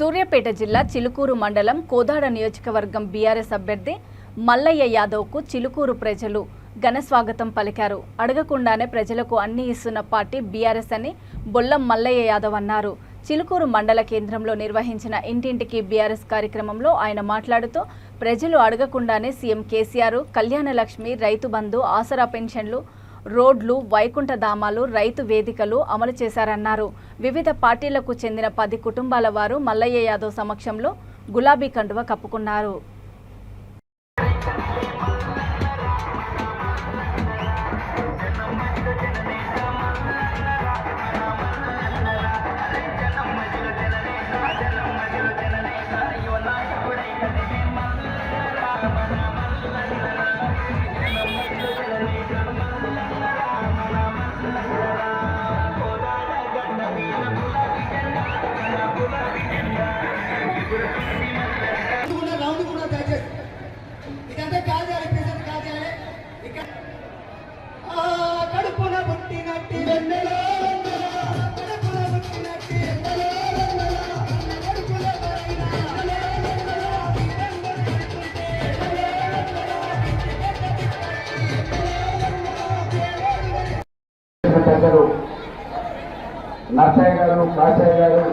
సూర్యాపేట జిల్లా చిలుకూరు మండలం కోదాడ నియోజకవర్గం బీఆర్ఎస్ అభ్యర్థి మల్లయ్య యాదవ్కు చిలుకూరు ప్రజలు ఘనస్వాగతం పలికారు. అడగకుండానే ప్రజలకు అన్ని ఇస్తున్న పార్టీ బీఆర్ఎస్ అని బొల్లం మల్లయ్య యాదవ్ అన్నారు. చిలుకూరు మండల కేంద్రంలో నిర్వహించిన ఇంటింటికి బీఆర్ఎస్ కార్యక్రమంలో ఆయన మాట్లాడుతూ ప్రజలు అడగకుండానే సీఎం కేసీఆర్ కళ్యాణ లక్ష్మి, రైతు బంధు, ఆసరా పెన్షన్లు, రోడ్లు, వైకుంఠ ధామాలు, రైతు వేదికలు అమలు చేశారన్నారు. వివిధ పార్టీలకు చెందిన 10 కుటుంబాల వారు మల్లయ్య యాదవ్ సమక్షంలో గులాబీ కండువ కప్పుకున్నారు. నర్సయ్య గారు, కాశయ్య గారు,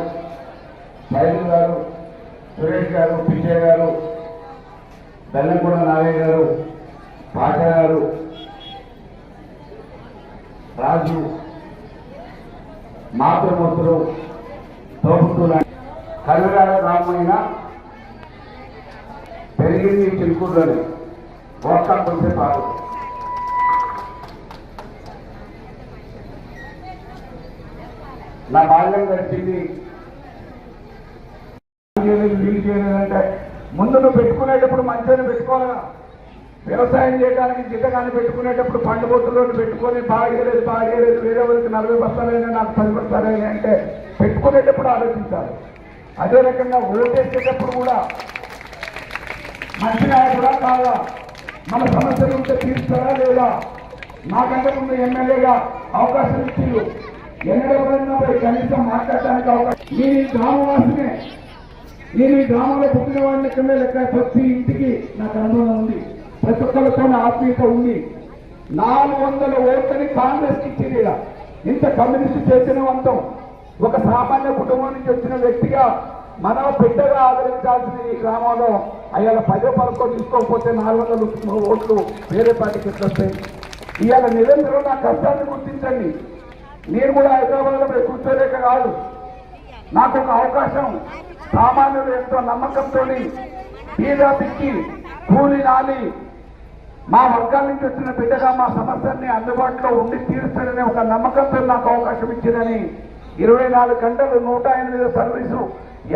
శైలు గారు, సురేష్ గారు, పిచ్చయ్య గారు, బెల్లంగూడ నాగయ్య గారు, పాట గారు, రాజు, మాతృమూర్తులు, తోపుతులు, కవిరాల రామయ్య పెరిగింది చిలుకూరులోని ఓట్ల కొంచెం పాడు. నా బాల్యం గడిచింది. వీలు చేయలేదంటే ముందు నువ్వు పెట్టుకునేటప్పుడు మంచిగా పెట్టుకోవాలా. వ్యవసాయం చేయడానికి జిద్దగాని పెట్టుకునేటప్పుడు పండు బొత్తులో పెట్టుకొని బాగేలేదు వేరే వాళ్ళకి 40 బస్తాలైనా నాకు 10 బస్తాలైనా అంటే పెట్టుకునేటప్పుడు ఆలోచించాలి. అదే రకంగా ఓటేసేటప్పుడు కూడా మంచి నాయకుడా కాదా, మన సమస్యలు ఉంటే తీరుస్తారా లేదా, నాకంటే ముందు ఎమ్మెల్యేగా అవకాశం ఇచ్చిండు. ఎన్నడెవరైనా కనీసం మాట్లాడటానికి అవకాశం. నేను ఈ గ్రామవాసినే, నేను ఈ గ్రామంలో పుట్టిన వాడిని కింద లెక్క ప్రతి ఇంటికి నాకు అనుభవం ఉంది, ప్రతి ఒక్కరితో ఆత్మీయత ఉంది. 400 ఓట్లని కాంగ్రెస్కి ఇచ్చింది. ఇంత కమ్యూనిస్టు చైతన్యవంతం ఒక సామాన్య కుటుంబం నుంచి వచ్చిన వ్యక్తిగా మనం పెద్దగా ఆదరించాల్సిన ఈ గ్రామంలో అయ్యాల 10 11 తీసుకోకపోతే 400 ఓట్లు వేరే పార్టీకి వస్తాయి. ఇవాళ నిరంతరం నా కష్టాన్ని గుర్తించండి. నేను కూడా హైదరాబాద్లో కూర్చోలేక కాదు, నాకు ఒక అవకాశం. సామాన్యులు ఎంతో నమ్మకంతో బీజేపీకి కూలి నాలి మా వర్గాల నుంచి వచ్చిన బిడ్డగా మా సమస్యల్ని అందుబాటులో ఉండి తీరుస్తాడనే ఒక నమ్మకంతో నాకు అవకాశం ఇచ్చిందని 24 గంటలు 108 సర్వీసు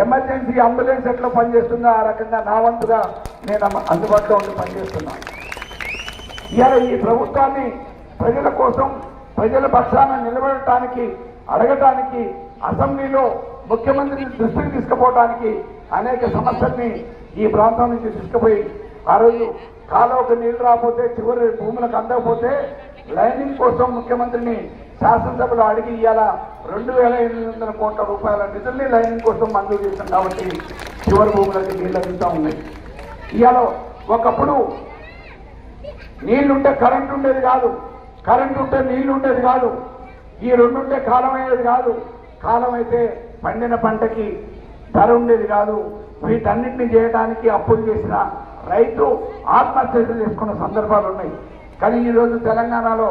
ఎమర్జెన్సీ అంబులెన్స్ ఎట్లా పనిచేస్తుందో ఆ రకంగా నా వంతుగా నేను అందుబాటులో ఉండి పనిచేస్తున్నాను. ఇవాళ ఈ ప్రభుత్వాన్ని ప్రజల కోసం, ప్రజల పక్షాన నిలబడటానికి, అడగటానికి, అసెంబ్లీలో ముఖ్యమంత్రిని దృష్టికి తీసుకుపోవడానికి అనేక సమస్యల్ని ఈ ప్రాంతం నుంచి తీసుకుపోయి ఆ రోజు కాలువకు నీళ్లు రాకపోతే, చివరి భూములకు అందకపోతే లైనింగ్ కోసం ముఖ్యమంత్రిని శాసనసభలో అడిగి ఇవాళ 2,800 కోట్ల రూపాయల నిధుల్ని లైనింగ్ కోసం మంజూరు చేశాం. కాబట్టి చివరి భూములకి నీళ్ళు అందుతూ ఉన్నాయి. ఇవాళ ఒకప్పుడు నీళ్లుంటే కరెంట్ ఉండేది కాదు, కరెంట్ ఉంటే నీళ్లు ఉండేది కాదు, ఈ 2 ఉంటే కాలం అయ్యేది కాదు, కాలం అయితే పండిన పంటకి ధర ఉండేది కాదు. వీటన్నిటిని చేయడానికి అప్పులు చేసిన రైతు ఆత్మహత్యలు చేసుకున్న సందర్భాలు ఉన్నాయి. కానీ ఈరోజు తెలంగాణలో